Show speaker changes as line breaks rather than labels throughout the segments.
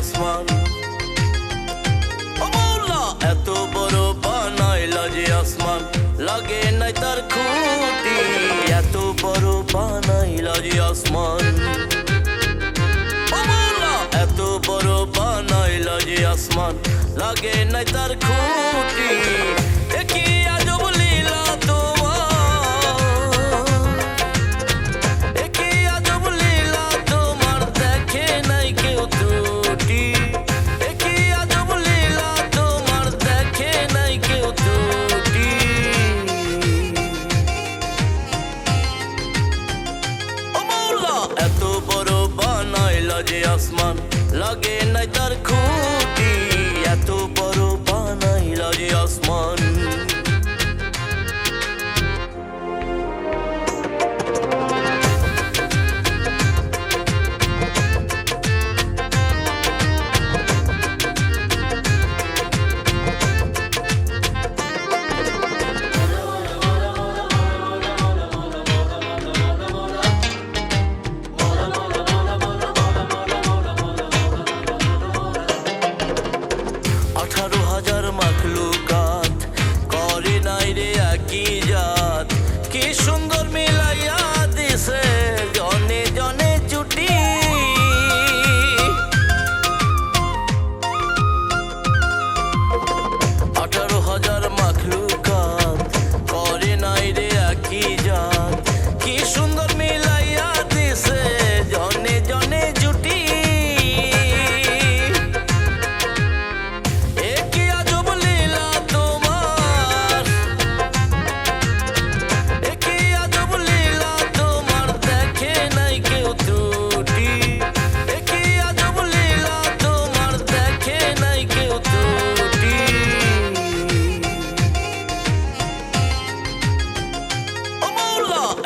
আসমান। ও মৌলা এত বড় বানাইলা যে আসমান, লাগে নাই তার খুঁটি। এত বড় বানাইলা যে আসমান, ও মৌলা এত বড় বানাইলা যে আসমান, লাগে নাই তার খুঁটি। কি আজব লীলা তোমার, কি আজব লীলা তোমার, দেখে নাই কেউ ত্রুটি। কি আজব লীলা তোমার, দেখে নাই কেউ ত্রুটি। ও মৌলা এত বড় বানাইলা যে আসমান, লাগে নাই তার খুঁটি। এত বড় বানাইলা যে আসমান। মাখলুকাত করে নাই রে একই জাত, কি সুন্দর মিলাইয়া দিছে জনে জনে জুটি। 18,000 মাখলুকাত করে নাই রে একই জাত, কি সুন্দর মিলাইয়া দিছে জনে জনে জুটি।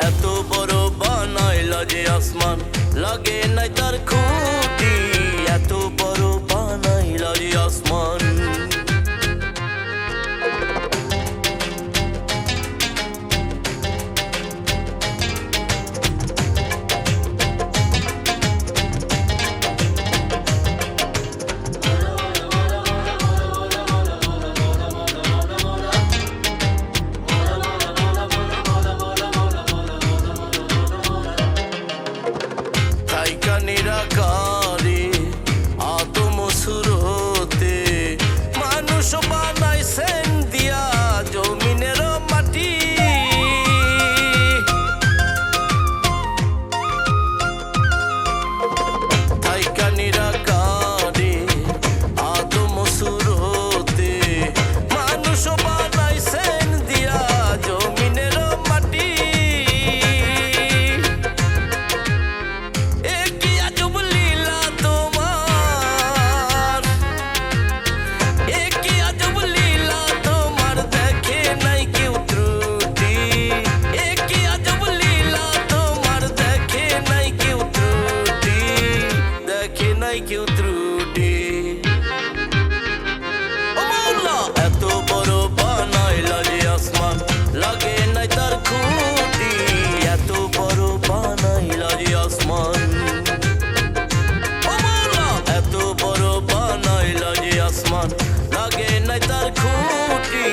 এত বড় বানাইলা যে আসমান, লাগে নাই তার খুঁটি। এত বড় বানাইলা যে আসমান। নিরাকারে আদম সুরতে মানুষ বানাইছেন দিয়া জমিনের মাটি। থাইকা নিরাকারে আদম সুরতে মানুষ বানাইছেন দিয়া জমিনের মাটি। কেউ ত্রুটি। ও মৌলা এত বড় বানাইলা যে আসমান, লাগে নাই তার খুঁটি। এত বড় বানাইলা যে আসমান, ও মৌলা এত বড় বানাইলা যে আসমান, লাগে নাই তার খুঁটি।